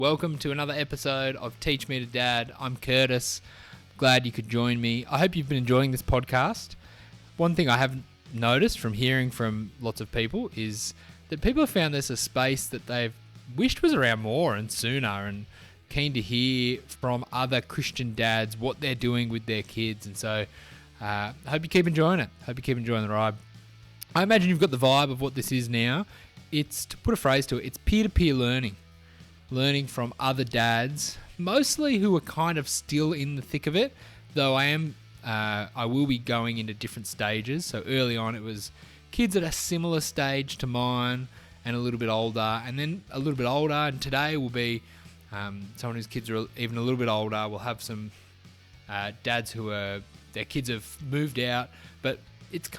Welcome to another episode of Teach Me to Dad. I'm Kurtis. Glad you could join me. I hope you've been enjoying this podcast. One thing I have noticed from hearing from lots of people is that people have found this a space that they've wished was around more and sooner, and keen to hear from other Christian dads what they're doing with their kids. And so I hope you keep enjoying it. Hope you keep enjoying the ride. I imagine you've got the vibe of what this is now. It's, to put a phrase to it, it's peer-to-peer learning. Learning from other dads, mostly who are kind of still in the thick of it, though I will be going into different stages. So early on it was kids at a similar stage to mine and a little bit older, and then a little bit older, and today will be someone whose kids are even a little bit older. We'll have some dads who are, their kids have moved out, but it's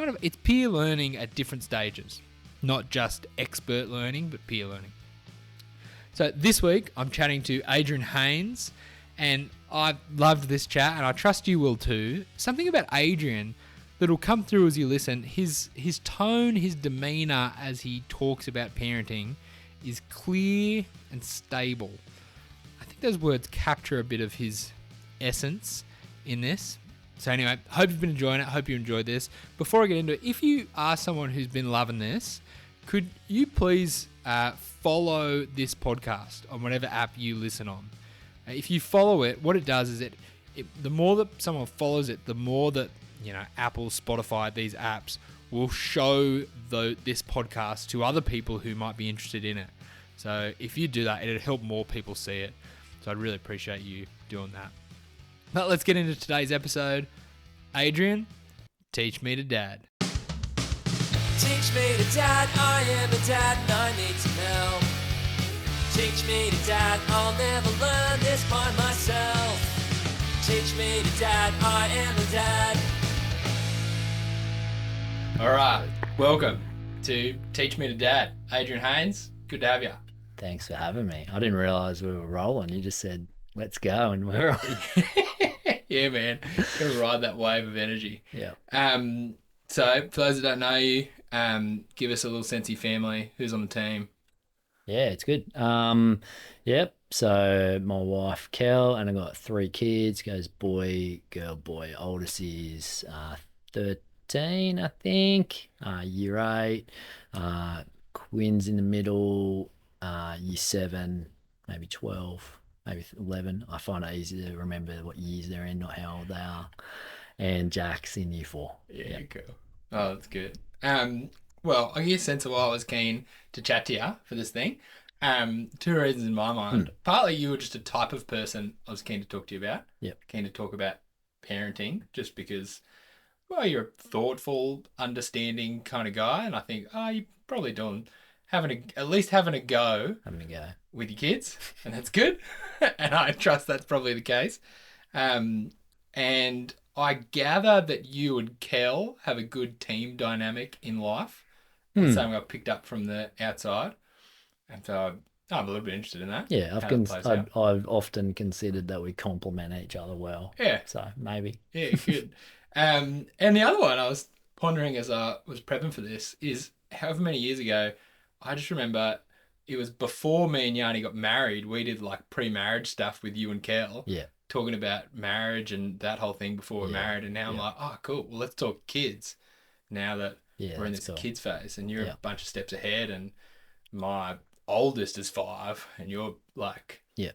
peer learning at different stages, not just expert learning, but peer learning. So this week, I'm chatting to Adrian Haynes, and I've loved this chat, and I trust you will too. Something about Adrian that'll come through as you listen. His tone, his demeanour as he talks about parenting is clear and stable. I think those words capture a bit of his essence in this. So anyway, hope you've been enjoying it. Hope you enjoyed this. Before I get into it, if you are someone who's been loving this, could you please follow this podcast on whatever app you listen on? If you follow it, what it does is the more that someone follows it, the more that Apple, Spotify, these apps will show this podcast to other people who might be interested in it. So if you do that, it'll help more people see it. So I'd really appreciate you doing that. But let's get into today's episode. Adrian, teach me to dad. Teach me to dad, I am a dad and I need some help. Teach me to dad, I'll never learn this by myself. Teach me to dad, I am a dad. Alright, welcome to Teach Me to Dad. Adrian Haynes, good to have you. Thanks for having me. I didn't realise we were rolling. You just said, let's go, and we're on. Yeah, man. Gotta ride that wave of energy. Yeah. So, for those that don't know you, give us a little sense of your family. Who's on the team? Yeah, it's good. Yep. So my wife, Kel, and I got 3 kids. Goes boy, girl, boy. Oldest is 13, I think. Year 8. Quins in the middle. Year 7, maybe 12, maybe 11. I find it easy to remember what years they're in, not how old they are. And Jack's in year 4. Yeah, cool. Oh, that's good. Well, I guess since a while I was keen to chat to you for this thing. 2 reasons in my mind. Partly you were just a type of person I was keen to talk to you about. Yep. Keen to talk about parenting just because, well, you're a thoughtful, understanding kind of guy. And I think, you're probably at least having a go with your kids. And that's good. And I trust that's probably the case. And I gather that you and Kel have a good team dynamic in life. That's something I've picked up from the outside. And so I'm a little bit interested in that. Yeah, I've often considered that we complement each other well. Yeah. So maybe. Yeah, good. And the other one I was pondering as I was prepping for this is however many years ago, I just remember it was before me and Yanni got married. We did like pre-marriage stuff with you and Kel. Yeah. Talking about marriage and that whole thing before we're married. And now I'm like, oh, cool. Well, let's talk kids now that we're in this kids phase. And you're a bunch of steps ahead. And my oldest is 5 and you're like, you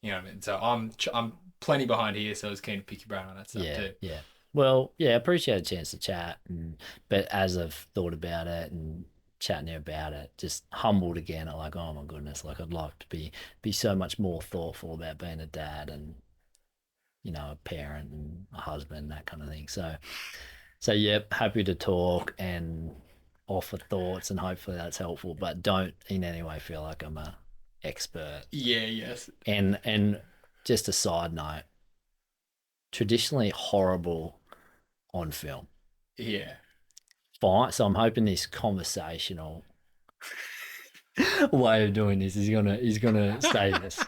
know what I mean? So I'm plenty behind here. So I was keen to pick your brain on that stuff too. Yeah. Well, I appreciate a chance to chat. But as I've thought about it and chatting about it, just humbled again. I'm like, oh my goodness, like I'd like to be so much more thoughtful about being a dad and a parent and a husband, that kind of thing. So yep, happy to talk and offer thoughts, and hopefully that's helpful, but don't in any way feel like I'm a expert. Yeah, yes. And just a side note, traditionally horrible on film. Yeah. Fine. So I'm hoping this conversational way of doing this is gonna save us.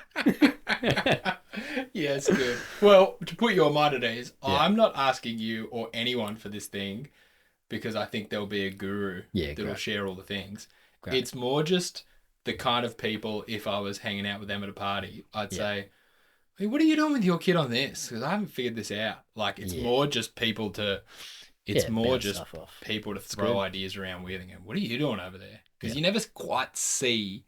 Yeah, it's good. Well, to put your mind at ease, I'm not asking you or anyone for this thing because I think there'll be a guru that'll share all the things. Great. It's more just the kind of people, if I was hanging out with them at a party, I'd say, hey, what are you doing with your kid on this? Because I haven't figured this out. Like, it's more just people to, bounce stuff off. people to throw ideas around with and go, what are you doing over there? Because you never quite see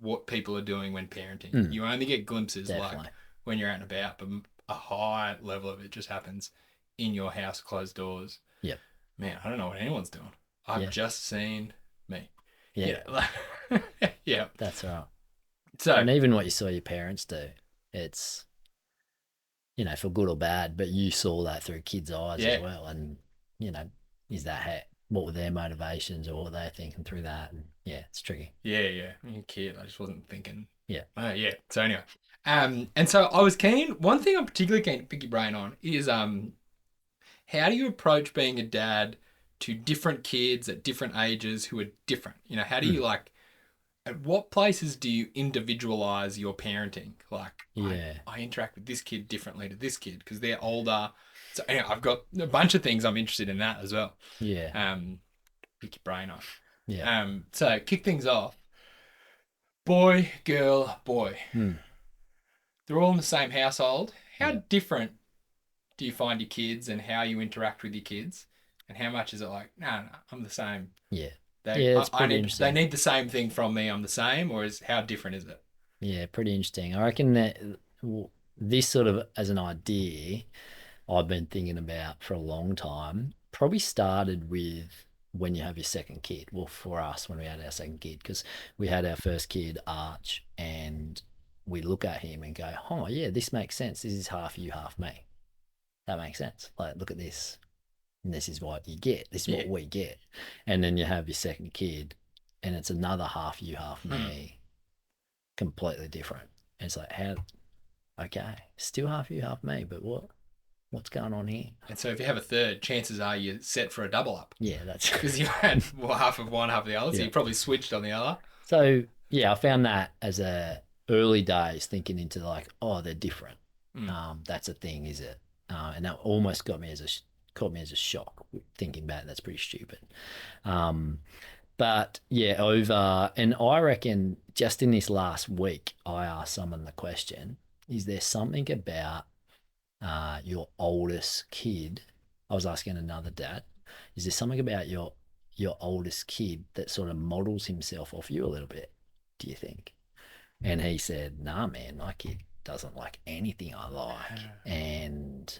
what people are doing when parenting. You only get glimpses like when you're out and about, but a high level of it just happens in your house, closed doors. Yep. Man, I don't know what anyone's doing. I've just seen me. Yeah. Yeah. That's right. So, and even what you saw your parents do, it's, you know, for good or bad, but you saw that through kids' eyes as well. And, you know, is that what were their motivations or what were they thinking through that? And it's tricky. Yeah. You're a kid. I just wasn't thinking. Yeah. Yeah. So anyway, and so I was keen. One thing I'm particularly keen to pick your brain on is how do you approach being a dad to different kids at different ages who are different? You know, how do you at what places do you individualize your parenting? Like, I interact with this kid differently to this kid because they're older. So anyway, I've got a bunch of things I'm interested in that as well. Yeah. Pick your brain on. Yeah. So kick things off. Boy, girl, boy. They're all in the same household. How different do you find your kids and how you interact with your kids? And how much is it like, no, I'm the same? Yeah. It's pretty interesting. They need the same thing from me, I'm the same, or how different is it? Yeah, pretty interesting. I reckon that this sort of, as an idea, I've been thinking about for a long time, probably started with when you have your second kid. Well, for us, when we had our second kid, because we had our first kid, Arch, and we look at him and go, oh, yeah, this makes sense. This is half you, half me. That makes sense. Like, look at this. And this is what you get. This is what we get. And then you have your second kid and it's another half you, half me. Completely different. And it's like, okay, still half you, half me, but what's going on here? And so if you have a third, chances are you're set for a double up. Yeah, that's because you had half of one, half of the other, so you probably switched on the other. So, I found that as early days thinking into like, oh, they're different. That's a thing, is it? And that almost caught me as a shock thinking back. That's pretty stupid. But and I reckon just in this last week, I asked someone the question, is there something about your oldest kid? I was asking another dad, is there something about your oldest kid that sort of models himself off you a little bit, do you think? And he said, nah, man, my kid doesn't like anything I like. And,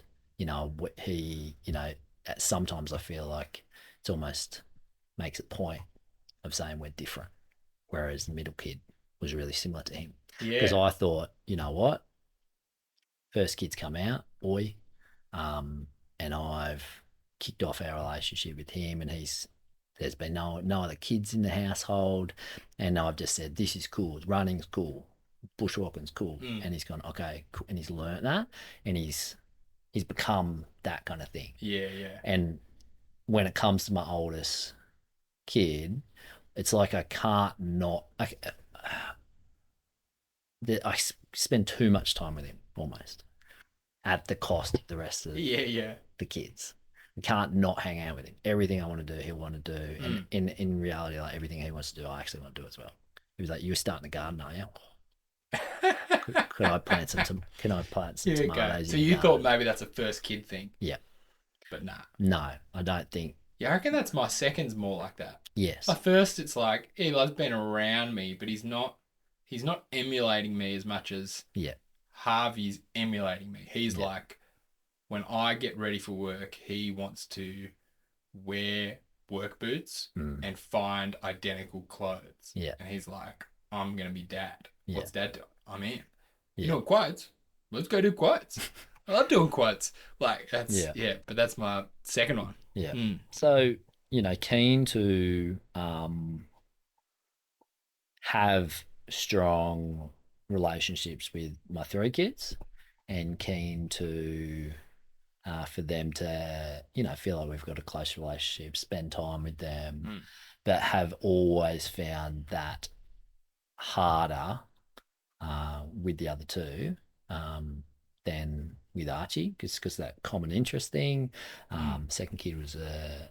sometimes I feel like it's almost makes a point of saying we're different, whereas the middle kid was really similar to him. Because I thought, you know what? First kid's come out, boy, and I've kicked off our relationship with him, and there's been no other kids in the household, and I've just said, this is cool, running's cool, bushwalking's cool, and he's gone, okay, cool. And he's learnt that, and he's become that kind of thing. And when it comes to my oldest kid, it's like I can't not. I spend too much time with him almost at the cost of the rest of the kids. I can't not hang out with him. Everything I want to do, he'll want to do, and in reality, like everything he wants to do, I actually want to do as well. He was like, "You're starting a garden, are you?" Could I plant some? Can I plant some tomatoes? So you thought maybe that's a first kid thing? Yeah, but nah. No, I don't think. Yeah, I reckon that's my second's more like that. Yes. My first, it's like he loves being around me, but he's not emulating me as much as Harvey's emulating me. He's like, when I get ready for work, he wants to wear work boots and find identical clothes. Yeah. And he's like, I'm going to be dad. Yeah. What's dad doing? I'm in. You know quotes? Let's go do quotes. I love doing quotes. Like, that's, but that's my second one. Yeah. So, keen to have strong relationships with my three kids, and keen to for them to feel like we've got a close relationship, spend time with them, but have always found that harder with the other two than with Archie, because that common interest thing. Second kid was a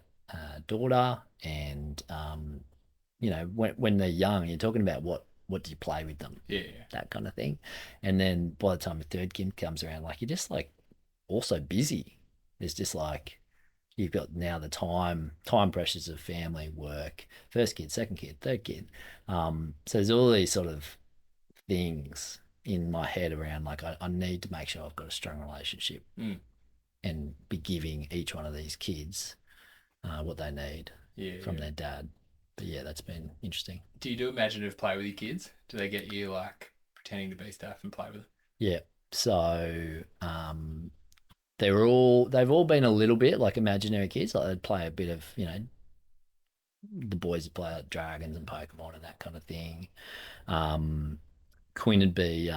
daughter, and when they're young, you're talking about what do you play with them, Yeah. that kind of thing. And then by the time the third kid comes around, like you're just like also busy. It's just like you've got now the time pressures of family, work, first kid, second kid, third kid. So there's all these sort of things in my head around like I need to make sure I've got a strong relationship Mm. and be giving each one of these kids what they need Yeah. from Yeah. their dad. But yeah, that's been interesting. Do you do imaginative play with your kids? Do they get you like pretending to be stuff and play with them? Yeah. So they've all been a little bit like imaginary kids. Like they'd play a bit of, the boys would play like dragons and Pokemon and that kind of thing. Quinn would be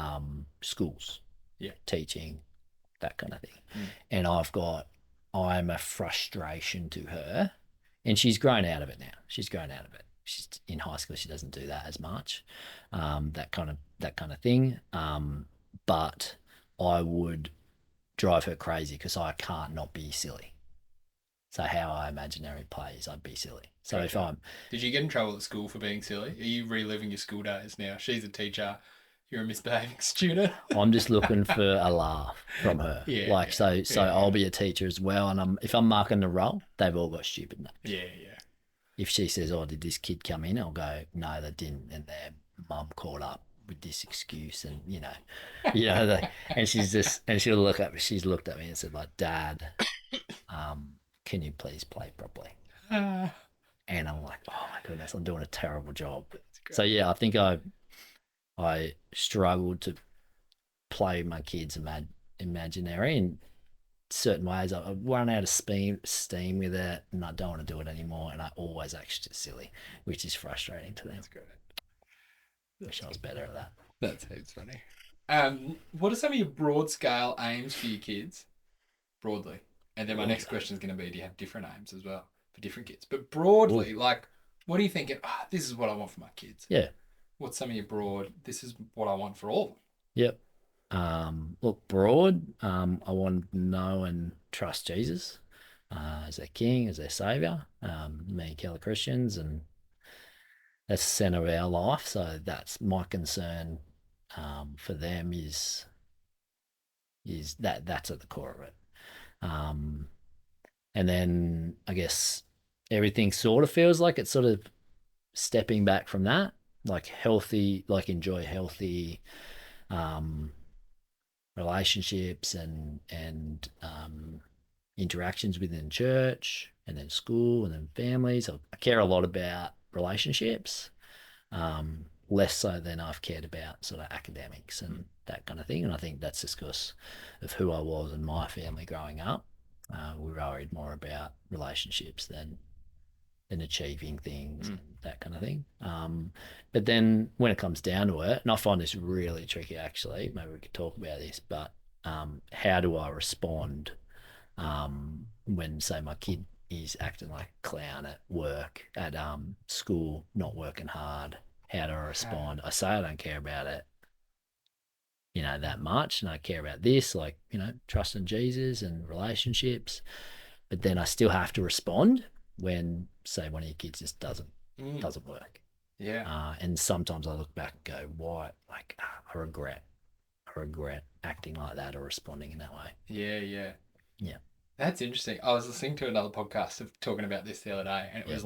schools, Yeah. teaching, that kind of thing. Mm. And I'm a frustration to her, and she's grown out of it now. She's grown out of it. She's in high school. She doesn't do that as much, that kind of thing. But I would drive her crazy because I can't not be silly. So how I imaginary plays, I'd be silly. So if I'm, Did you get in trouble at school for being silly? Are you reliving your school days now? She's a teacher. You're a misbehaving student. I'm just looking for a laugh from her. Yeah, Like yeah, so yeah, I'll yeah. be a teacher as well, and if I'm marking the role, they've all got stupid names. Yeah, yeah. If she says, "Oh, did this kid come in?" I'll go, "No, they didn't," and their mum called up with this excuse, and and she'll look at me. She's looked at me and said, "Like, Dad, can you please play properly?" Ah, And I'm like, "Oh my goodness, I'm doing a terrible job." that's great. So yeah, I think I struggled to play my kids imaginary in certain ways. I run out of steam with it, and I don't want to do it anymore. And I always act just silly, which is frustrating to them. That's great. Wish I was better at that. That's heaps funny. What are some of your broad scale aims for your kids? Broadly. And then my next question is going to be, do you have different aims as well for different kids? But broadly, like, what are you thinking? This is what I want for my kids. Yeah. What's some of your broad, this is what I want for all of them? Yep. Look, broad, I want to know and trust Jesus as their King, as their Savior. Me and Kel are Christians, and that's the center of our life. So that's my concern for them is that's at the core of it. And then I guess everything sort of feels like it's sort of stepping back from that, like healthy, like enjoy healthy relationships and interactions within church and then school and then families. I care a lot about relationships, less so than I've cared about sort of academics and that kind of thing. And I think that's just because of who I was and my family growing up. We worried more about relationships than achieving things and that kind of thing. But then when it comes down to it, and I find this really tricky actually, maybe we could talk about this, but how do I respond when, say, my kid is acting like a clown at work, at school, not working hard? How do I respond? I say I don't care about it, that much, and I care about this, like, trust in Jesus and relationships, but then I still have to respond when, say, one of your kids just doesn't work. Yeah. And sometimes I look back and go, why? Like, I regret acting like that or responding in that way. Yeah, yeah. Yeah. That's interesting. I was listening to another podcast of talking about this the other day, and it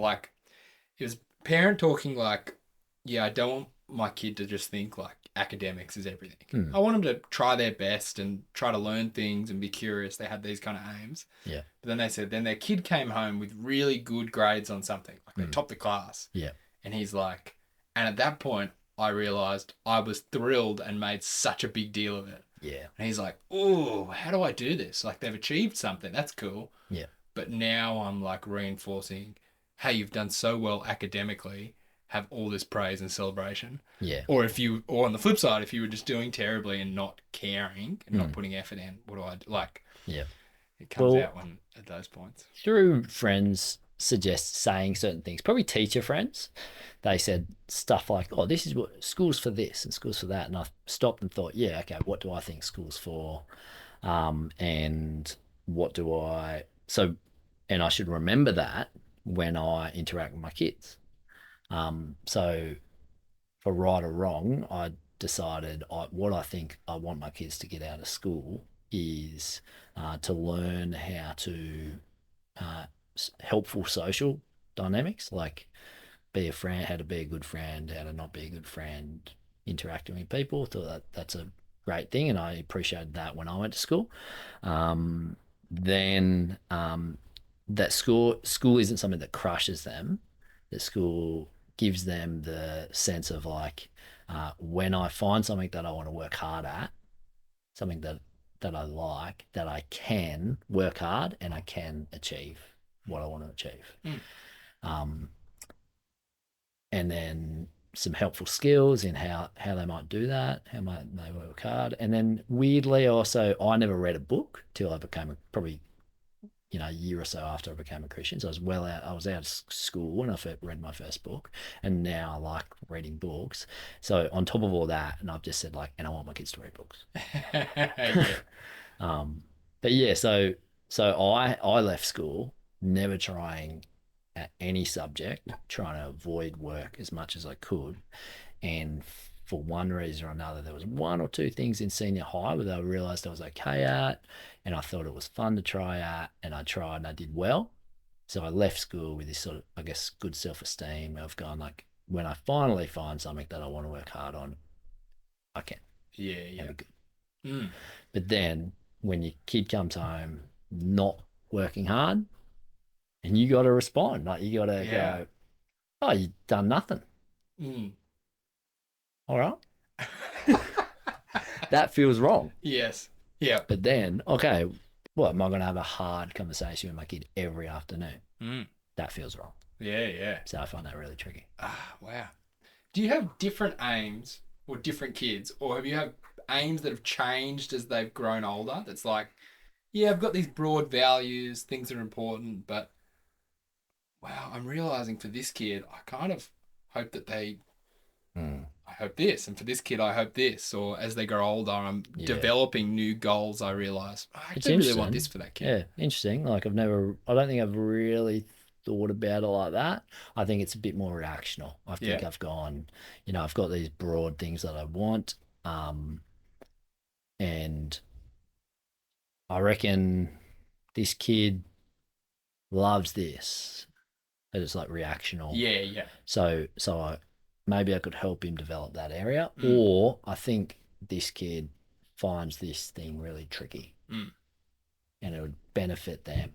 was parent talking like, yeah, I don't want my kid to just think like academics is everything. I want them to try their best and try to learn things and be curious. They had these kind of aims. Yeah. But then they said, then their kid came home with really good grades on something, like they topped the class. Yeah. And he's like, and at that point, I realized I was thrilled and made such a big deal of it. Yeah. And he's like, oh, how do I do this? Like, they've achieved something. That's cool. Yeah. But now I'm like reinforcing, hey, you've done so well academically, have all this praise and celebration. Yeah. Or on the flip side, if you were just doing terribly and not caring and not putting effort in, what do I do? Like, Yeah. it comes Well, out at those points. Through friends suggest saying certain things, probably teacher friends, they said stuff like, oh, this is what school's for this and school's for that. And I stopped and thought, yeah, okay, what do I think school's for? And what do I, and I should remember that when I interact with my kids. So for right or wrong, I decided what I think I want my kids to get out of school is to learn how to uh, helpful social dynamics, like be a friend, how to be a good friend, how to not be a good friend, interacting with people. Thought that's a great thing, and I appreciated that when I went to school. Then that school isn't something that crushes them. That school gives them the sense of like when I find something that I want to work hard at, something that I like, that I can work hard and I can achieve what I want to achieve. Mm. Um, and then some helpful skills in how they might do that, how might they work hard. And then weirdly, also, I never read a book till I became probably a year or so after I became a Christian. So I was out of school when I first read my first book, and now I like reading books. So on top of all that, and I've just said like, and I want my kids to read books. Yeah. But yeah, so I left school never trying at any subject, trying to avoid work as much as I could. And for one reason or another, there was one or two things in senior high where I realized I was okay at, and I thought it was fun to try at, and I tried and I did well. So I left school with this sort of, I guess, good self-esteem of going like, when I finally find something that I want to work hard on, I can. Yeah, That'd yeah. be good. Mm. But then when your kid comes home not working hard, and you got to respond, like you got to Yeah. go, oh, you've done nothing. Mm. All right. That feels wrong. Yes. Yeah. But then, okay, what am I going to have a hard conversation with my kid every afternoon? Mm. That feels wrong. Yeah, yeah. So I find that really tricky. Ah, wow. Do you have different aims or different kids, or have you had aims that have changed as they've grown older? That's like, yeah, I've got these broad values, things are important, but wow, I'm realizing for this kid, I kind of hope that I hope this, and for this kid, I hope this. Or as they grow older, I'm Yeah. developing new goals. I realize I It's actually really interesting. want this for that kid. Yeah, interesting. Like I don't think I've really thought about it like that. I think it's a bit more reactional. I think Yeah. I've gone, I've got these broad things that I want. And I reckon this kid loves this. And it's like reactional. Yeah, yeah. So maybe I could help him develop that area. Mm. Or I think this kid finds this thing really tricky. Mm. And it would benefit them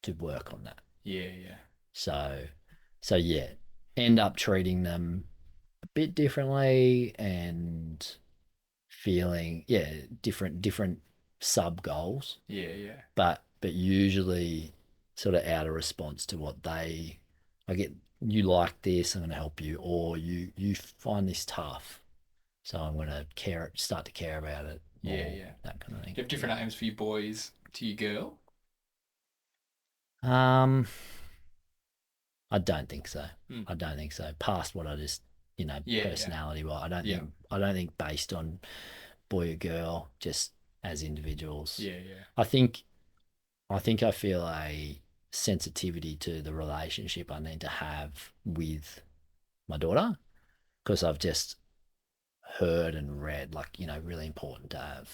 to work on that. Yeah, yeah. So yeah, end up treating them a bit differently and feeling different sub goals, Yeah, yeah. but usually sort of out of response to what I get, you like this, I'm going to help you, or you find this tough, so I'm going to start to care about it more, Yeah, yeah. that kind of Do thing. you have different aims for your boys to your girl? um I don't think so. Mm. I don't think so. Past what I just, Yeah, personality wise, Yeah. I don't think based on boy or girl, just as individuals. Yeah, yeah. I feel a sensitivity to the relationship I need to have with my daughter, because I've just heard and read like, really important to have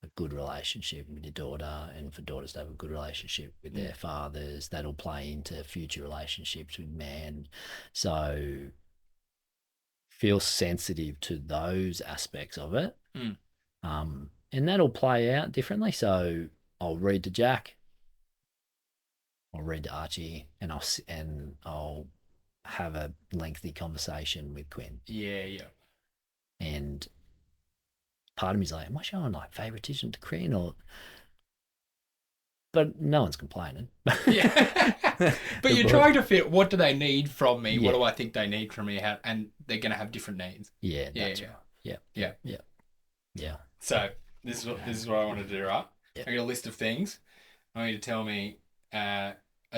a good relationship with your daughter, and for daughters to have a good relationship with their fathers. That'll play into future relationships with men. So feel sensitive to those aspects of it. Mm. And that'll play out differently. So I'll read to Jack, I'll read to Archie, and I'll have a lengthy conversation with Quinn. Yeah, yeah. And part of me's like, am I showing like favoritism to Quinn, but no one's complaining. Yeah. But you're trying to fit, what do they need from me? Yeah. What do I think they need from me? And they're going to have different needs. Yeah, Yeah, that's yeah. right. Yeah, Yeah. yeah, yeah. So this is what I want to do, right? Yep. I got a list of things. I want you to tell me, are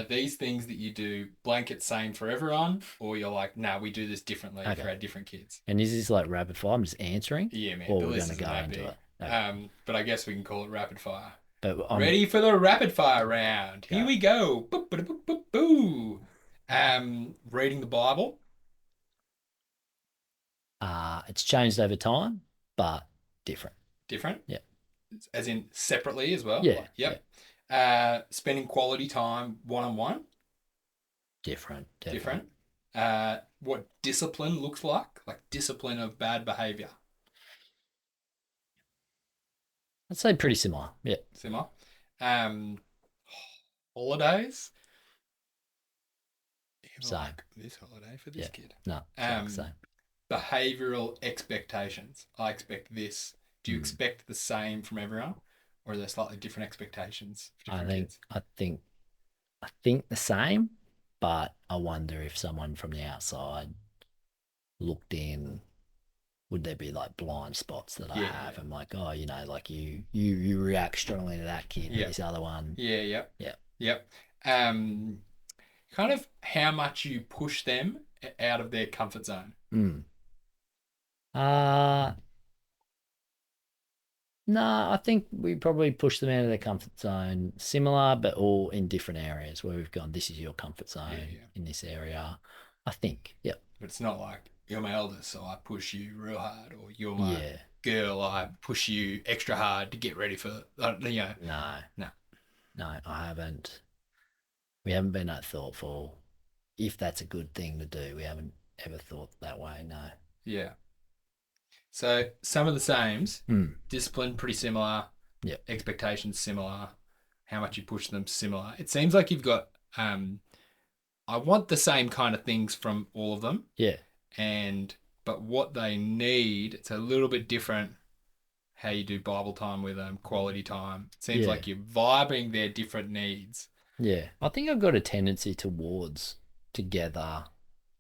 these things that you do blanket same for everyone, or you're like, nah, we do this differently Okay. for our different kids? And is this like rapid fire? I'm just answering, Yeah, man. or the we're list going to isn't go that into big. it. Okay. But I guess we can call it rapid fire. But Ready for the rapid fire round. Here Yeah. we go. Boop, boop, boop, boop, boo. Reading the Bible. It's changed over time, but different. Different. Yeah. As in separately as well. Yeah. Like, yep. Spending quality time one-on-one. Different. Definitely. Different. What discipline looks like discipline of bad behavior. I'd say pretty similar. Yeah. Similar. Um, Holidays. Same. Like this holiday for this Yeah. kid. No. Exact same. Behavioral expectations. I expect this. Do you Mm. expect the same from everyone, or are there slightly different expectations for different kids? I think the same, but I wonder if someone from the outside looked in, would there be like blind spots that I have? Yeah. I'm like, oh, like you react strongly to that kid, but Yeah. this other one. Yeah. Yep. Yeah. Yep. Kind of how much you push them out of their comfort zone. Mm. Uh no, I think we probably push them out of their comfort zone, similar, but all in different areas where we've gone, this is your comfort zone Yeah. in this area. I think, yeah. But it's not like you're my eldest, so I push you real hard, or you're my Yeah. girl, I push you extra hard to get ready for, No. No. No, I haven't. We haven't been that thoughtful. If that's a good thing to do, we haven't ever thought that way. No. Yeah. So some of the sames, Mm. discipline pretty similar, Yep. expectations similar, how much you push them similar. It seems like you've got I want the same kind of things from all of them, Yeah. but what they need, it's a little bit different. How you do Bible time with them, quality time. It seems Yeah. like you're vibing their different needs. Yeah. I think I've got a tendency towards together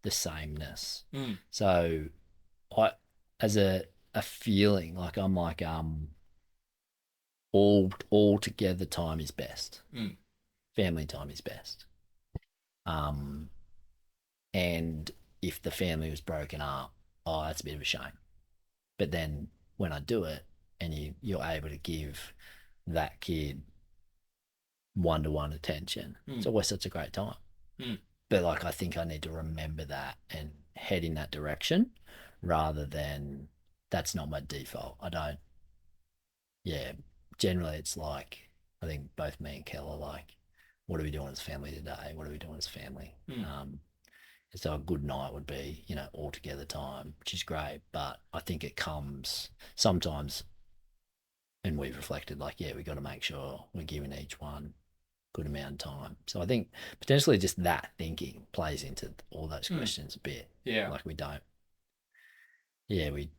the sameness. Mm. So I as a feeling like I'm like all together time is best. Mm. Family time is best. And if the family was broken up, oh, that's a bit of a shame. But then when I do it and you're able to give that kid one-to-one attention, it's always such a great time. Mm. But like I think I need to remember that and head in that direction rather than that's not my default. I don't, yeah, generally it's like I think both me and Kel are like, what are we doing as family today? What are we doing as family? So a good night would be, all together time, which is great. But I think it comes sometimes, and we've reflected like, yeah, we got to make sure we're giving each one good amount of time. So I think potentially just that thinking plays into all those questions a bit. Yeah. Like we don't. Yeah, we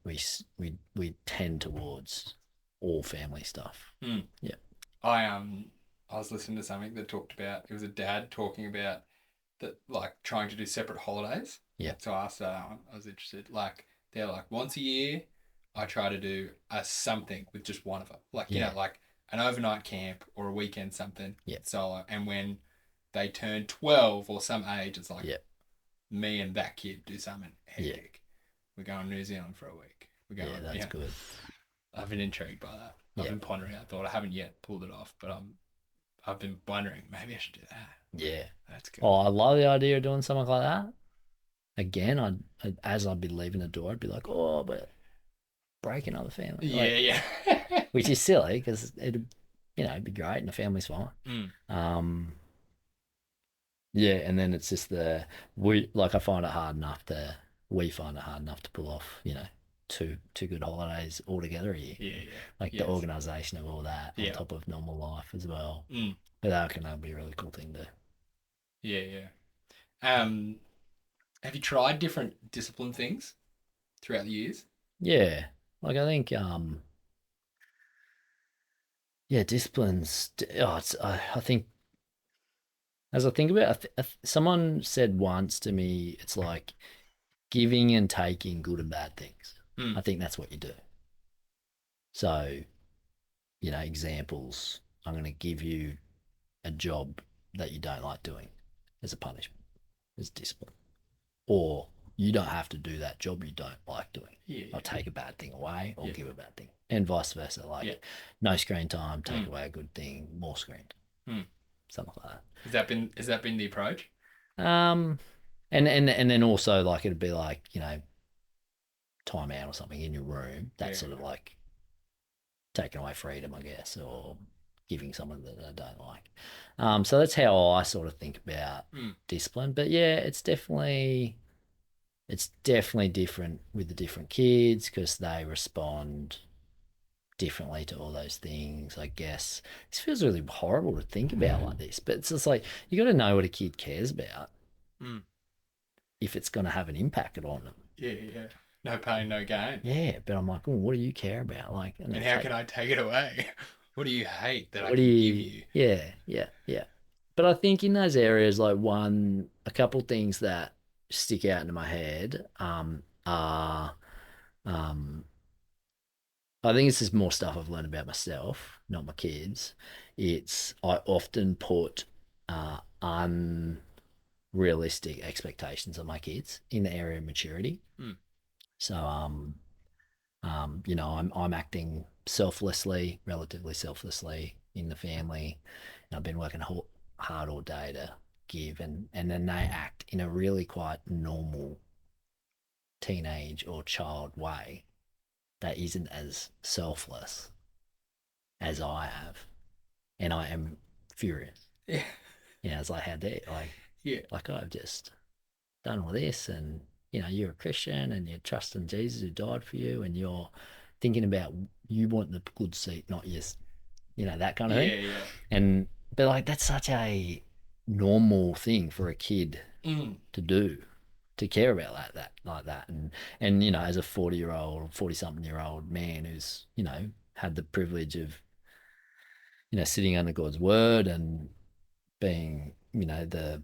tend towards all family stuff. Yeah. I was listening to something that talked about, it was a dad talking about that, like trying to do separate holidays. Yeah. So I asked that one. I was interested. Like they're like once a year, I try to do a something with just one of them. Like like an overnight camp or a weekend something. Yeah. Solo. And when they turn 12 or some age, it's like me and that kid do something hectic. We're going to New Zealand for a week. We're going. Yeah, that's good. I've been intrigued by that. I've been pondering that thought. I haven't yet pulled it off, but I've been wondering maybe I should do that. Yeah, that's good. Oh, I love the idea of doing something like that. Again, as I'd be leaving the door, I'd be like, oh, but break another family. Yeah. Which is silly because it'd be great and the family's fine. Yeah, and then it's just we find it hard enough to pull off, two good holidays all together a year. Yeah. The organisation of all that on top of normal life as well. But that can be a really cool thing to. Yeah. Have you tried different discipline things throughout the years? Yeah, I think disciplines. I think as I think about it, someone said once to me, it's like giving and taking good and bad things. I think that's what you do. So, examples. I'm going to give you a job that you don't like doing as a punishment, as discipline. Or you don't have to do that job you don't like doing. I'll take a bad thing away or give a bad thing. And vice versa. No screen time, take away a good thing, more screen time. Something like that. Has that been the approach? And then also like it'd be like, time out or something in your room. That's Yeah. sort of like taking away freedom, I guess, or giving someone that I don't like. So that's how I sort of think about Mm. discipline. But yeah, it's definitely different with the different kids because they respond differently to all those things, I guess. This feels really horrible to think about like this, but it's just like you got to know what a kid cares about Mm. if it's going to have an impact on them. Yeah, yeah. No pain, no gain. Yeah, but I'm like, oh, what do you care about? Like, And how can I take it away? What do you hate that I what do can give you? you? Yeah, yeah, yeah. But I think in those areas, like a couple things that stick out into my head, are, um, I think it's just more stuff I've learned about myself, not my kids. I often put unrealistic expectations on my kids in the area of maturity. Mm. So I'm acting selflessly, relatively selflessly in the family. And I've been working hard all day to give, and then they act in a really quite normal teenage or child way that isn't as selfless as I have, and I am furious. Yeah. It's like how dare Yeah. like I've just done all this, and you're a Christian and you're trusting Jesus who died for you, and you're thinking about you want the good seat, not yes, that kind of Yeah, thing. yeah. And but like that's such a normal thing for a kid Mm. to do, to care about that like that. And as a 40-year-old or 40-something-year-old man who's had the privilege of sitting under God's word and being the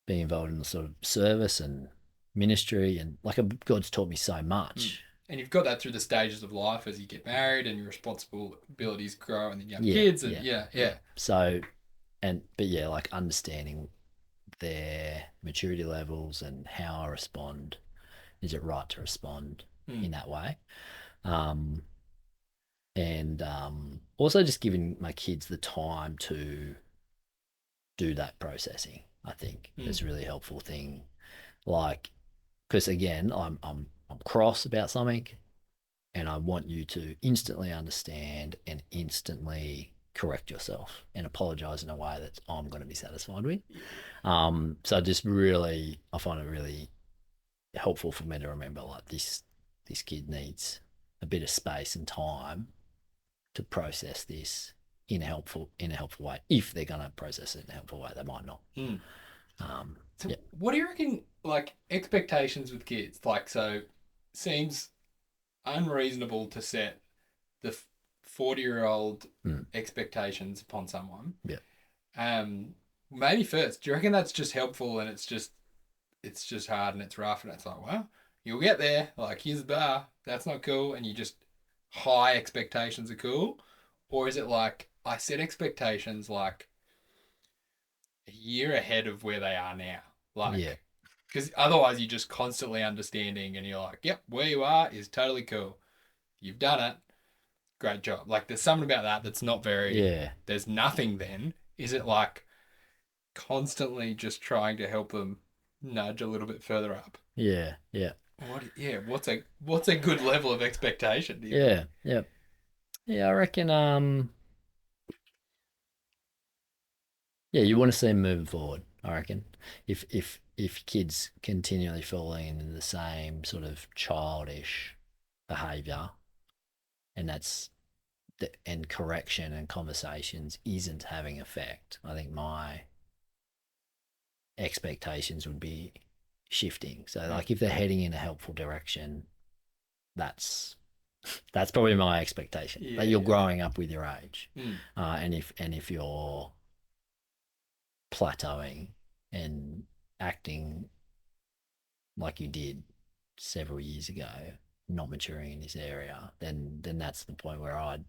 being involved in the sort of service and ministry, and like God's taught me so Mm. much. And you've got that through the stages of life as you get married and your responsibilities grow and then you have Yeah, kids and yeah, yeah. So, but yeah, like understanding their maturity levels and how I respond. Is it right to respond Mm. in that way? Um, and also just giving my kids the time to do that processing, I think is a really helpful thing. Like, because again, I'm cross about something, and I want you to instantly understand and instantly correct yourself and apologize in a way that I'm going to be satisfied with. So just really, I find it really helpful for me to remember like this kid needs a bit of space and time to process this in a helpful way. If they're going to process it in a helpful way, they might not. Mm. So Yeah. what do you reckon, like, expectations with kids? Like, so seems unreasonable to set the 40-year-old Mm. expectations upon someone. Yeah. Maybe first, do you reckon that's just helpful and it's just hard and it's rough and it's like, well, you'll get there. Like, here's the bar. That's not cool. And you just high expectations are cool. Or is it like I set expectations like a year ahead of where they are now? Yeah. Like, because otherwise you're just constantly understanding and you're like, yep, where you are is totally cool. You've done it. Great job. Like, there's something about that that's not very, Yeah. there's nothing then. Is it like constantly just trying to help them nudge a little bit further up? Yeah. Yeah. Yeah, what's a good level of expectation, do you think? Yeah. Yeah. Yeah. I reckon. Yeah, you want to see them moving forward. I reckon if kids continually falling into the same sort of childish behaviour, and and correction and conversations isn't having effect, I think my expectations would be shifting. So like if they're heading in a helpful direction, that's probably my expectation, Yeah, that you're yeah. growing up with your age. Mm. And if you're plateauing and acting like you did several years ago, not maturing in this area, then that's the point where I'd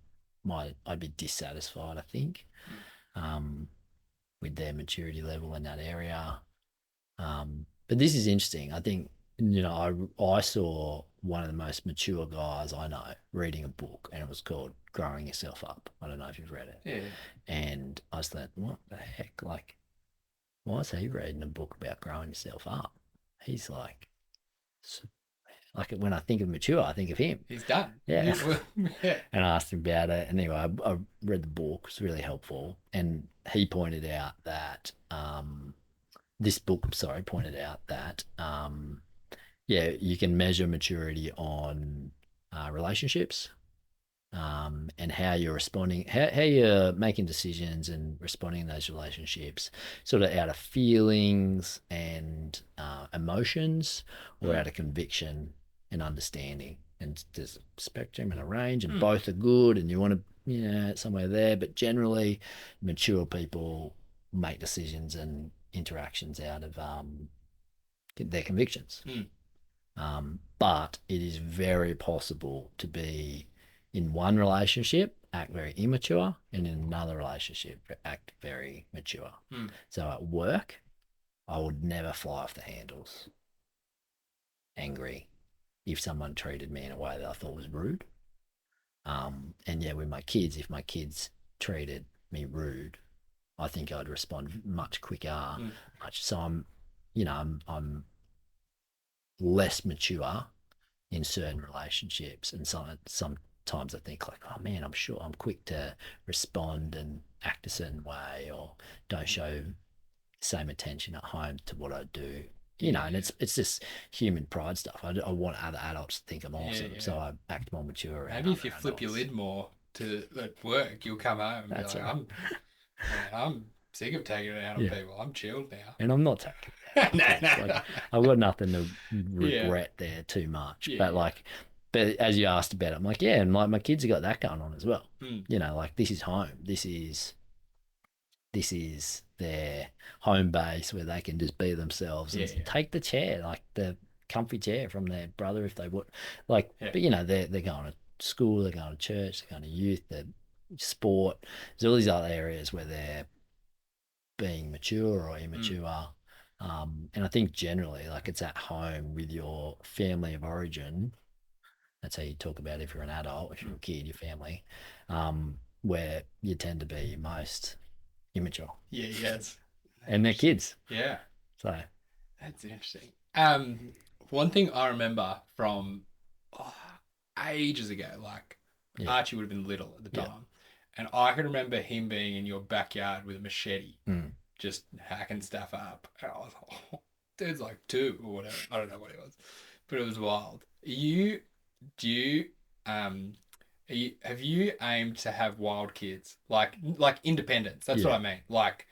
be dissatisfied, I think, with their maturity level in that area. But this is interesting. I think I saw one of the most mature guys I know reading a book, and it was called Growing Yourself Up. I don't know if you've read it. Yeah. And I was like, what the heck? Like, why is he reading a book about growing yourself up? He's like when I think of mature, I think of him. He's done. Yeah. Yeah. And I asked him about it. And anyway, I read the book. It was really helpful. And he pointed out that this book, sorry, pointed out that yeah, you can measure maturity on relationships, and how you're responding, how you're making decisions and responding in those relationships, sort of out of feelings and emotions, or out of conviction and understanding. And there's a spectrum and a range, and both are good, and you want to, somewhere there. But generally, mature people make decisions and interactions out of their convictions. But it is very possible to be in one relationship, act very immature, and in another relationship, act very mature. So at work, I would never fly off the handles, angry, if someone treated me in a way that I thought was rude. And yeah, with my kids, if my kids treated me rude, I think I'd respond much quicker. So I'm less mature in certain relationships, and sometimes I think like, oh man, I'm sure I'm quick to respond and act a certain way, or don't show same attention at home to what I do. And it's just human pride stuff. I want other adults to think I'm awesome, so I act more mature around Maybe if you other flip your adults. lid more to at work, you'll come home and That's be like, right. I'm sick of taking it out on Yeah. people. I'm chilled now. And I'm not taking it. Like, I've got nothing to regret there too much. Yeah, But like, but as you asked about it, I'm like, yeah, and like my kids have got that going on as well. Like this is home. This is their home base where they can just be themselves and take the chair, like the comfy chair from their brother if they would. Like, but they're going to school, they're going to church, they're going to youth, they're sport. There's all these other areas where they're being mature or immature. And I think generally, like, it's at home with your family of origin. That's how you talk about it if you're an adult, if you're a kid, your family, where you tend to be most immature. Yeah, yes. And they're kids. Yeah. So That's interesting. One thing I remember from ages ago, like Archie would have been little at the time, and I can remember him being in your backyard with a machete, just hacking stuff up. And I was like, oh, dude's like 2 or whatever. I don't know what he was, but it was wild. Have you aimed to have wild kids, like independence? That's what I mean. Like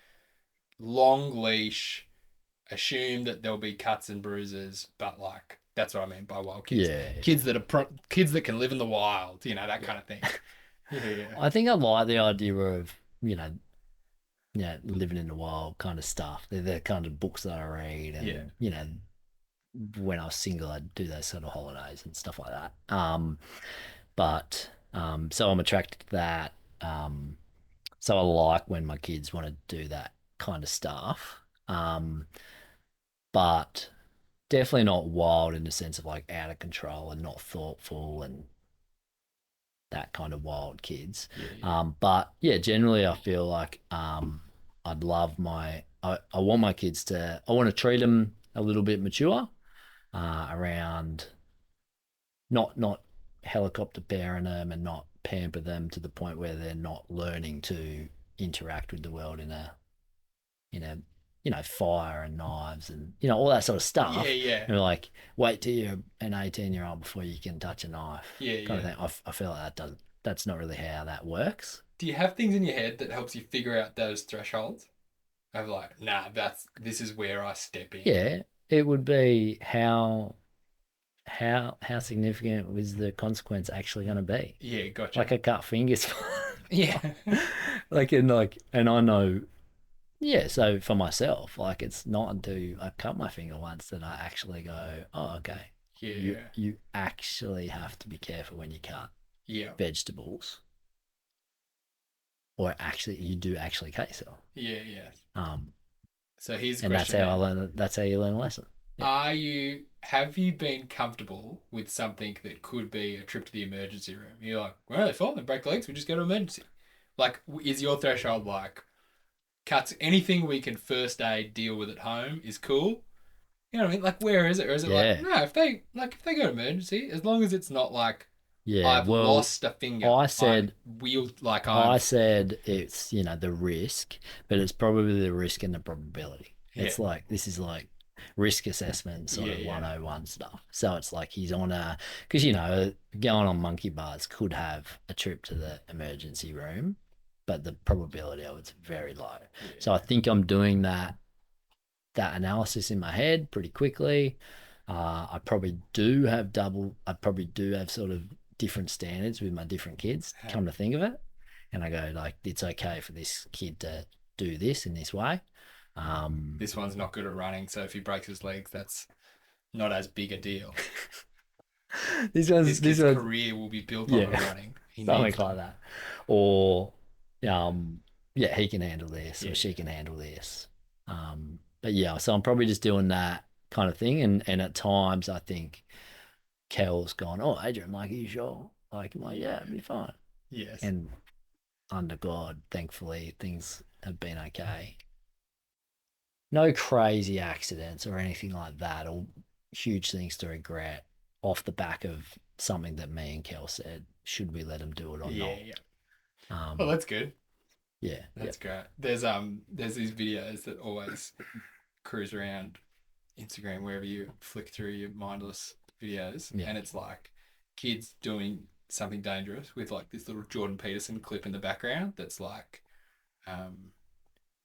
long leash, assume that there'll be cuts and bruises, but like that's what I mean by wild kids. Kids that are kids that can live in the wild, that kind of thing. I think I like the idea of living in the wild kind of stuff. They're the kind of books that I read, and when I was single, I'd do those sort of holidays and stuff like that. So I'm attracted to that. So I like when my kids want to do that kind of stuff. But definitely not wild in the sense of like out of control and not thoughtful and that kind of wild kids. But yeah, generally I feel like I'd love I want my kids I want to treat them a little bit mature around not helicopter parent them and not pamper them to the point where they're not learning to interact with the world in a fire and knives and all that sort of stuff. And like, wait till you're an 18-year-old before you can touch a knife. Kind of thing. I feel like that's not really how that works. Do you have things in your head that helps you figure out those thresholds? Of like, nah, this is where I step in. Yeah, it would be how significant was the consequence actually going to be? Yeah, gotcha. Like a cut finger's yeah. and I know. Yeah, so for myself, like it's not until I cut my finger once that I actually go, oh, okay. Yeah. You actually have to be careful when you cut vegetables, or actually you do actually cut yourself. Yeah. So here's a and question. That's how you learn a lesson. Yeah. Have you been comfortable with something that could be a trip to the emergency room? You're like, well, they're fine, they break legs, we just go to emergency. Like, is your threshold like, cuts, anything we can first aid deal with at home is cool. You know what I mean? Like, where is it? Or is it like, Yeah. no, if they go to emergency, as long as it's not like Yeah. I've Well, lost a finger. I said I'm it's, the risk, but it's probably the risk and the probability. Yeah. It's like, this is like risk assessment sort of Yeah. 101 stuff. So it's like he's on because, going on monkey bars could have a trip to the emergency room, but the probability of it's very low. Yeah. So I think I'm doing that analysis in my head pretty quickly. I probably do have sort of different standards with my different kids, come to think of it. And I go, like, it's okay for this kid to do this in this way. This one's not good at running, so if he breaks his legs, that's not as big a deal. This kid's career will be built on running. Something like that. Or, he can handle this, or she can handle this. But yeah, so I'm probably just doing that kind of thing. And at times I think Kel's gone, oh, Adrian, like, are you sure? Like, I'm like, yeah, it'll be fine. Yes. And under God, thankfully, things have been okay. No crazy accidents or anything like that, or huge things to regret off the back of something that me and Kel said. Should we let him do it or not? Yeah. Well, that's good. Yeah, that's great. There's these videos that always cruise around Instagram, wherever you flick through your mindless videos, and it's like kids doing something dangerous with like this little Jordan Peterson clip in the background that's like,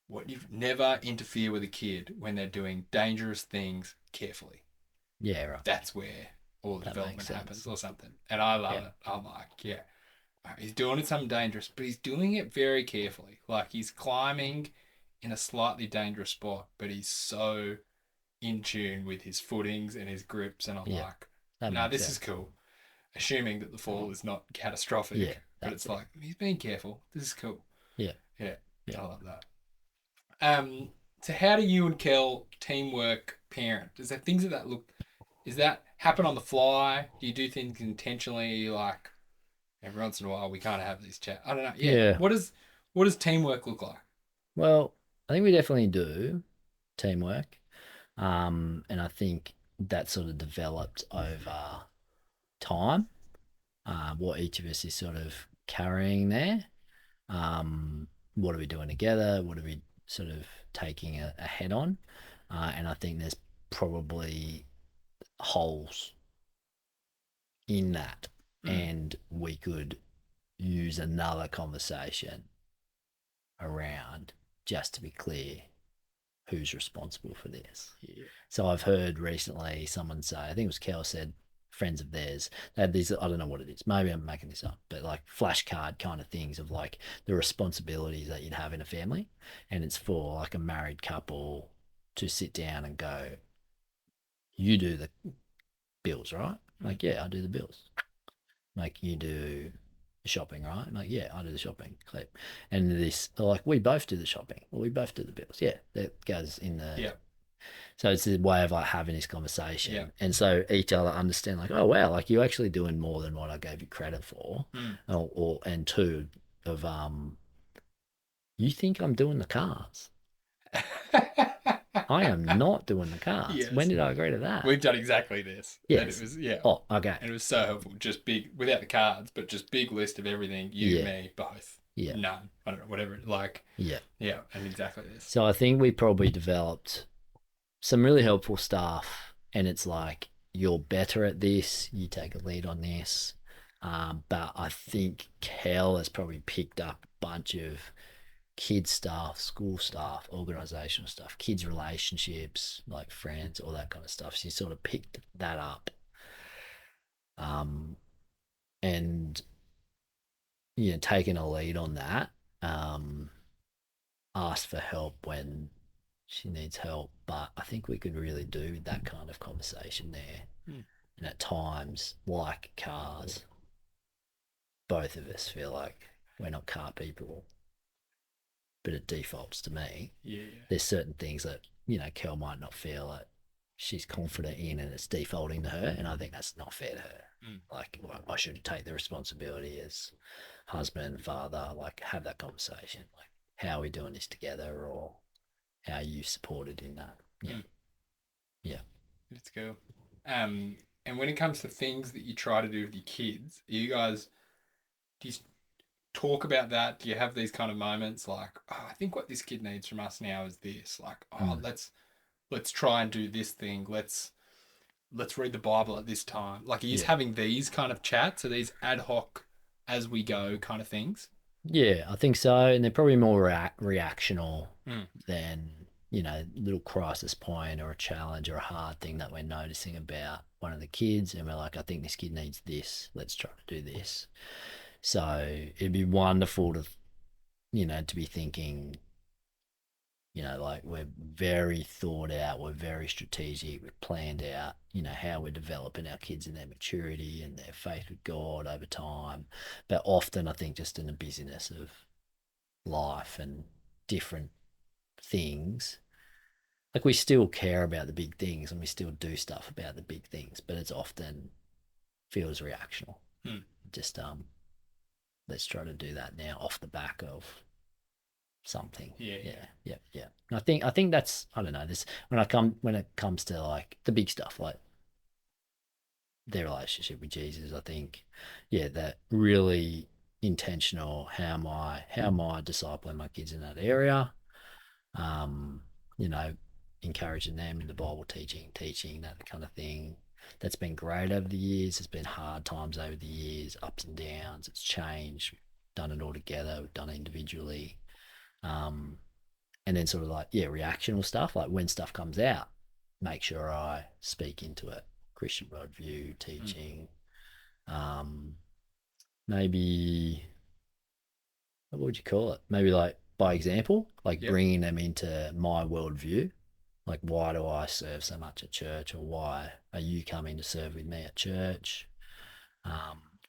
what you've never interfere with a kid when they're doing dangerous things carefully. Yeah, right. That's where all the development happens or something. And I love it. I'm like, he's doing something dangerous, but he's doing it very carefully. Like, he's climbing in a slightly dangerous spot, but he's so in tune with his footings and his grips. And I'm like, no, this is cool. Assuming that the fall is not catastrophic, but it's like, he's being careful. This is cool. Yeah. I love that. So how do you and Kel teamwork parent? Is there things does that happen on the fly? Do you do things intentionally, like every once in a while we kind of have this chat? I don't know. Yeah. What does teamwork look like? Well, I think we definitely do teamwork. And I think that sort of developed over time, what each of us is sort of carrying there. What are we doing together? What are we sort of taking a head on? And I think there's probably holes in that, and we could use another conversation around just to be clear who's responsible for this. So I've heard recently someone say, I think it was Kel said, friends of theirs, they had these, I don't know what it is, maybe I'm making this up, but like flashcard kind of things of like the responsibilities that you'd have in a family. And it's for like a married couple to sit down and go, you do the bills, right? Like, yeah, I do the bills. Like, you do the shopping, right? I'm like, yeah, I do the shopping. Clip. And this, like, we both do the shopping. Well, we both do the bills. Yeah, that goes in the So it's a way of like having this conversation, and so each other understand like, oh wow, like you're actually doing more than what I gave you credit for, and two of you think I'm doing the cars. I am not doing the cars. Yes. When did I agree to that? We've done exactly this. Yes. And it was, Oh, okay. And it was so helpful. Just big, without the cards, but just big list of everything. You, me, both. Yeah. None. I don't know, whatever. Like. Yeah. Yeah. And exactly this. So I think we probably developed some really helpful stuff, and it's like, you're better at this, you take a lead on this. But I think Kel has probably picked up a bunch of kids stuff, school stuff, organizational stuff, kids relationships, like friends, all that kind of stuff. She sort of picked that up. And taking a lead on that, asked for help when she needs help, but I think we could really do that kind of conversation there. And at times, like cars, both of us feel like we're not car people, but it defaults to me. There's certain things that Kel might not feel like she's confident in, and it's defaulting to her, and I think that's not fair to her. Like, I should take the responsibility as husband, father, like have that conversation. Like, how are we doing this together, or how you supported in that. Yeah. Mm. Yeah. It's cool. And when it comes to things that you try to do with your kids, are you guys, do you talk about that? Do you have these kind of moments like, oh, I think what this kid needs from us now is this, like, oh, Mm. let's try and do this thing. Let's read the Bible at this time. Like, are you Yeah. having these kind of chats or these ad hoc as we go kind of things? Yeah, I think so. And they're probably more reactional Mm. than, little crisis point or a challenge or a hard thing that we're noticing about one of the kids. And we're like, I think this kid needs this. Let's try to do this. So it'd be wonderful to be thinking, like we're very thought out, we're very strategic, we've planned out, how we're developing our kids and their maturity and their faith with God over time. But often I think just in the busyness of life and different things, like we still care about the big things and we still do stuff about the big things, but it's often feels reactional. Mm. Just let's try to do that now off the back of something. Yeah. Yeah. And I think that's, I don't know, this when it comes to like the big stuff, like their relationship with Jesus, I think, yeah, that really intentional, how am I discipling my kids in that area? Um, you know, encouraging them in the Bible teaching that kind of thing. That's been great over the years. There's been hard times over the years, ups and downs. It's changed. We've done it all together. We've done it individually. Um, and then sort of like, yeah, reactional stuff. Like when stuff comes out, make sure I speak into it. Christian worldview, teaching. Maybe, what would you call it? Maybe like by example, like Yep. bringing them into my worldview. Like, why do I serve so much at church, or why are you coming to serve with me at church?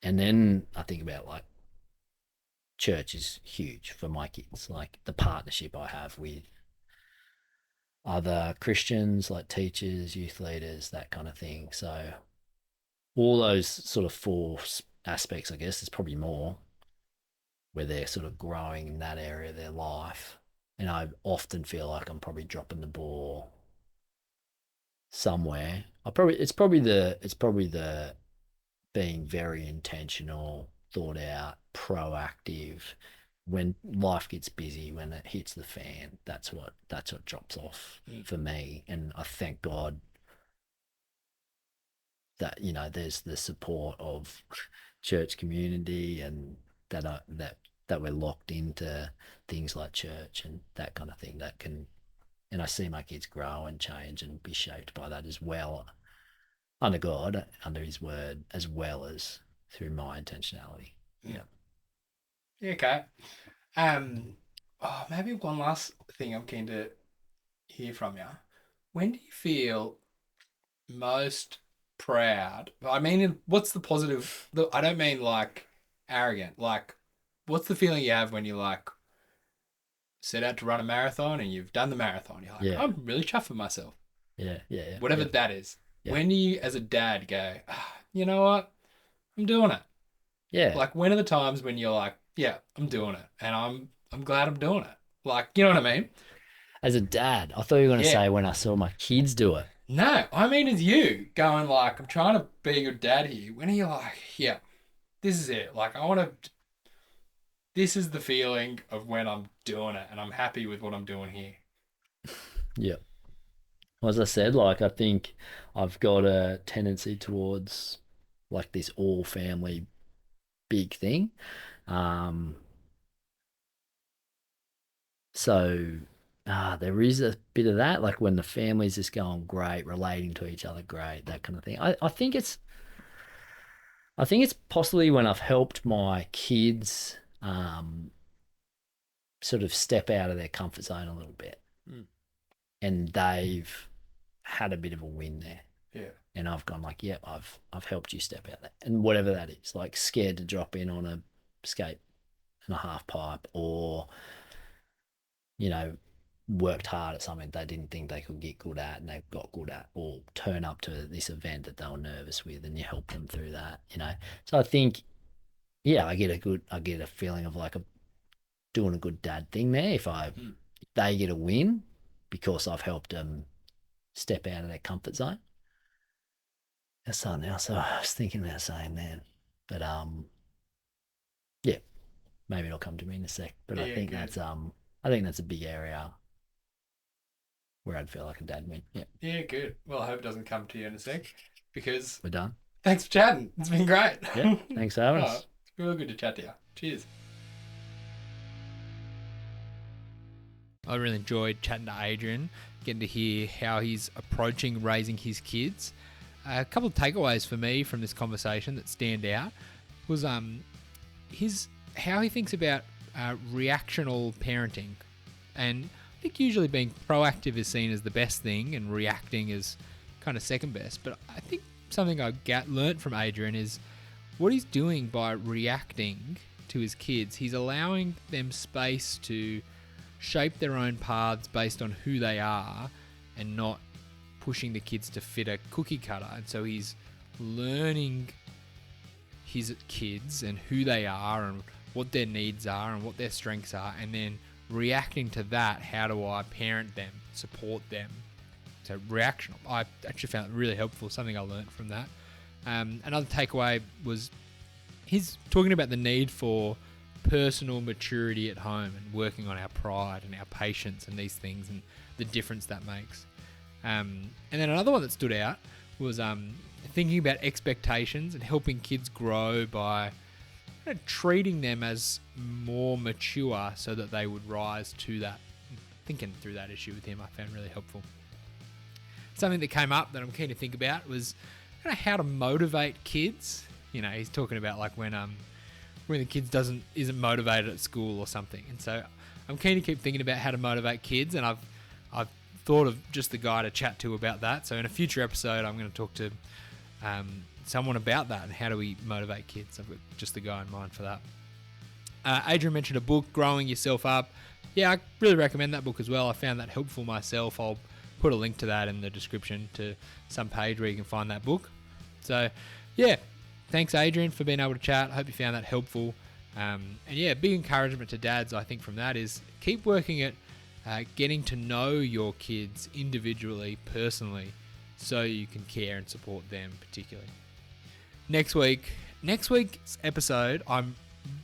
And then I think about like church is huge for my kids, like the partnership I have with other Christians, like teachers, youth leaders, that kind of thing. So all those sort of four aspects, I guess, there's probably more where they're sort of growing in that area of their life. And I often feel like I'm probably dropping the ball somewhere. It's probably the being very intentional, thought out, proactive. When life gets busy, when it hits the fan, that's what drops off for me. And I thank God that there's the support of church community, and that we're locked into things like church and that kind of thing that can. And I see my kids grow and change and be shaped by that as well, under God, under His Word, as well as through my intentionality. Yeah. Yeah, okay. Maybe one last thing I'm keen to hear from you. When do you feel most proud? I mean, what's the positive? I don't mean like arrogant. Like, what's the feeling you have when you like set out to run a marathon and you've done the marathon? You're like, Yeah. I'm really chuffed with myself. Yeah. Yeah. Whatever Yeah. that is. Yeah. When do you, as a dad, go, you know what? I'm doing it. Yeah. Like, when are the times when you're like, yeah, I'm doing it, and I'm glad I'm doing it. Like, you know what I mean? As a dad, I thought you were going to Yeah. say when I saw my kids do it. No, I mean as you going like, I'm trying to be a good dad here. When are you like, yeah, this is it. Like, I want to. This is the feeling of when I'm doing it, and I'm happy with what I'm doing here. Yeah. Well, as I said, like I think I've got a tendency towards like this all family big thing. Um, so there is a bit of that, like when the family's just going great, relating to each other great, that kind of thing. I think it's possibly when I've helped my kids sort of step out of their comfort zone a little bit, Mm. and they've had a bit of a win there. Yeah. And I've gone like, yeah, I've helped you step out there, and whatever that is, like scared to drop in on a skate and a half pipe, or worked hard at something they didn't think they could get good at and they got good at, or turn up to this event that they were nervous with and you help them through that. So I think, yeah, I get a feeling of like doing a good dad thing there. If they get a win because I've helped them step out of their comfort zone. That's something else I was thinking about saying, man. But yeah, maybe it'll come to me in a sec. But Yeah, I think good. that's a big area where I'd feel like a dad win. Yeah, Yeah, good. Well, I hope it doesn't come to you in a sec, because we're done. thanks for chatting. It's been great. Yeah, thanks for having Oh, us. it's real good to chat to you. Cheers. I really enjoyed chatting to Adrian, getting to hear how he's approaching raising his kids. A couple of takeaways for me from this conversation that stand out was how he thinks about reactional parenting. And I think usually being proactive is seen as the best thing and reacting is kind of second best. But I think something I learnt from Adrian is what he's doing by reacting to his kids. He's allowing them space to shape their own paths based on who they are and not pushing the kids to fit a cookie cutter. And so he's learning his kids and who they are and what their needs are and what their strengths are, and then reacting to that. How do I parent them, support them? So reactional. I actually found it really helpful, something I learned from that. Another takeaway was he's talking about the need for personal maturity at home and working on our pride and our patience and these things and the difference that makes. And then another one that stood out was thinking about expectations and helping kids grow by treating them as more mature so that they would rise to that. Thinking through that issue with him I found really helpful. Something that came up that I'm keen to think about was how to motivate kids. He's talking about like when the kids isn't motivated at school or something. And so I'm keen to keep thinking about how to motivate kids, and I've thought of just the guy to chat to about that. So in a future episode, I'm going to talk to someone about that and how do we motivate kids. I've got just the guy in mind for that. Adrian mentioned a book, Growing Yourself Up. Yeah, I really recommend that book as well. I found that helpful myself. I'll put a link to that in the description to some page where you can find that book. So yeah, thanks Adrian for being able to chat. I hope you found that helpful. And yeah, big encouragement to dads, I think, from that is keep working at getting to know your kids individually, personally, so you can care and support them particularly. Next week's episode, I'm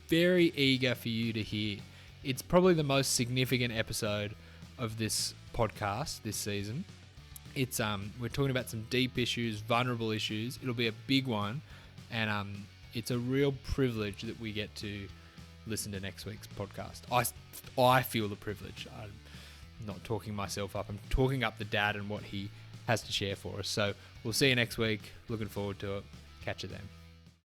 very eager for you to hear. It's probably the most significant episode of this podcast this season. It's we're talking about some deep issues, vulnerable issues. It'll be a big one, and it's a real privilege that we get to listen to next week's podcast. I feel the privilege. I'm not talking myself up. I'm talking up the dad and what he has to share for us. So we'll see you next week. Looking forward to it. Catch you then.